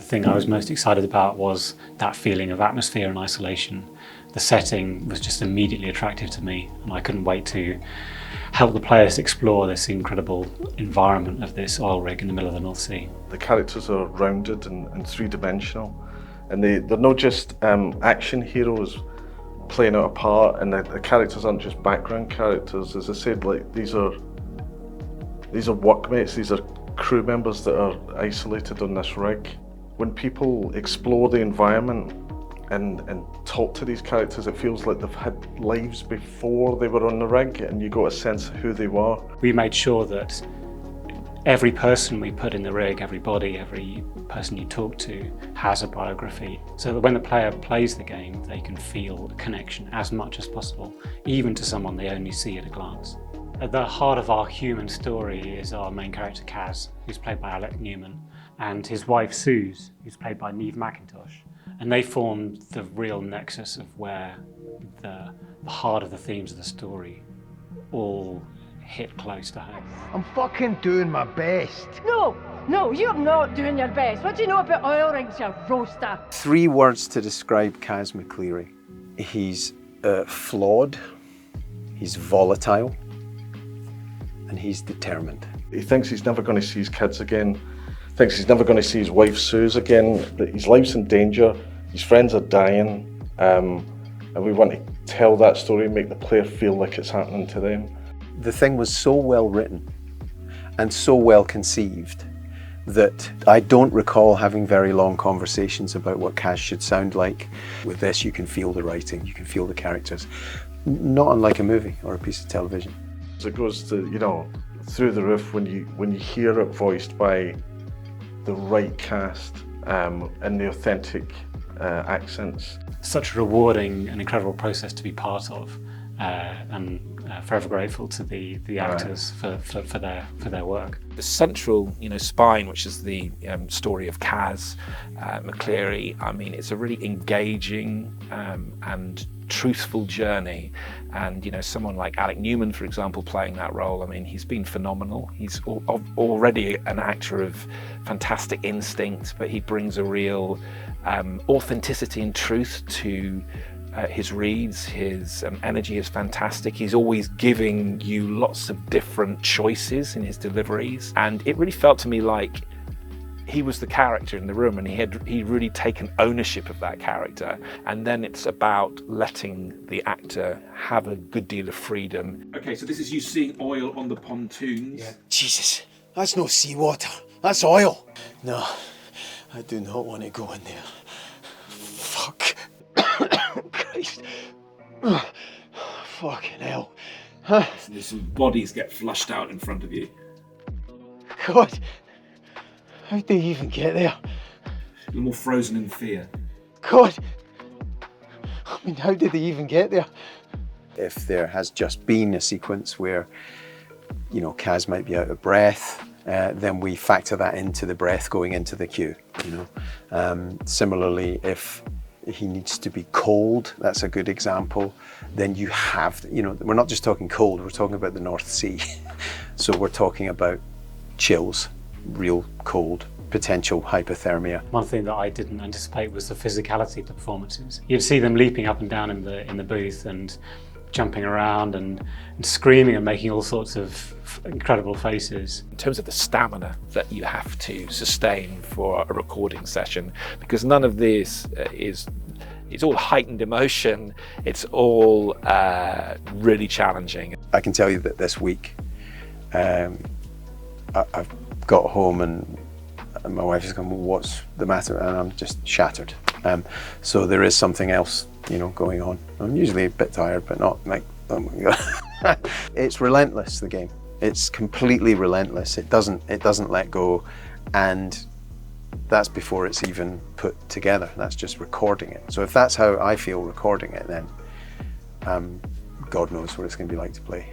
thing I was most excited about was that feeling of atmosphere and isolation. The setting was just immediately attractive to me, and I couldn't wait to help the players explore this incredible environment of this oil rig in the middle of the North Sea. The characters are rounded and three-dimensional, and they're not just action heroes playing out a part, and the characters aren't just background characters. As I said, like these are workmates, these are crew members that are isolated on this rig. When people explore the environment and talk to these characters, it feels like they've had lives before they were on the rig, and you got a sense of who they were. We made sure that every person we put in the rig, every body, every person you talk to has a biography, so that when the player plays the game, they can feel a connection as much as possible, even to someone they only see at a glance. At the heart of our human story is our main character Kaz, who's played by Alec Newman, and his wife Suze, who's played by Neve McIntosh. And they formed the real nexus of where the heart of the themes of the story all hit close to home. I'm fucking doing my best. No, you're not doing your best. What do you know about oil rigs, you roaster? 3 words to describe Kaz McCleary. He's flawed, he's volatile, and he's determined. He thinks he's never going to see his kids again, thinks he's never going to see his wife Suze again, that his life's in danger, his friends are dying, and we want to tell that story and make the player feel like it's happening to them. The thing was so well written and so well conceived that I don't recall having very long conversations about what Kaz should sound like. With this, you can feel the writing, you can feel the characters, not unlike a movie or a piece of television. It goes to, through the roof when you hear it voiced by the right cast and the authentic accents. Such a rewarding and incredible process to be part of, and forever grateful to the actors for their work. The central, spine, which is the story of Kaz McCleary. I mean, it's a really engaging and truthful journey, and someone like Alec Newman, for example, playing that role. I mean, he's been phenomenal. He's already an actor of fantastic instinct, but he brings a real authenticity and truth to his reads. His energy is fantastic. He's always giving you lots of different choices in his deliveries, and it really felt to me like he was the character in the room, and he'd really taken ownership of that character. And then it's about letting the actor have a good deal of freedom. Okay, so this is you seeing oil on the pontoons. Yeah. Jesus, that's no seawater, that's oil. No, I do not want to go in there. Fuck. Christ. Fucking hell. So there's some bodies get flushed out in front of you. God. How did they even get there? You're more frozen in fear. God! I mean, how did they even get there? If there has just been a sequence where, Kaz might be out of breath, then we factor that into the breath going into the queue, Similarly, if he needs to be cold, that's a good example, then you have, we're not just talking cold, we're talking about the North Sea. So we're talking about chills, real cold, potential hypothermia. One thing that I didn't anticipate was the physicality of the performances. You'd see them leaping up and down in the booth and jumping around and screaming and making all sorts of incredible faces. In terms of the stamina that you have to sustain for a recording session, because none of this it's all heightened emotion, it's all really challenging. I can tell you that this week I've got home and my wife is going, well, what's the matter? And I'm just shattered. So there is something else, going on. I'm usually a bit tired, but not like, oh my God. It's relentless, the game. It's completely relentless. It doesn't let go. And that's before it's even put together. That's just recording it. So if that's how I feel recording it, then God knows what it's going to be like to play.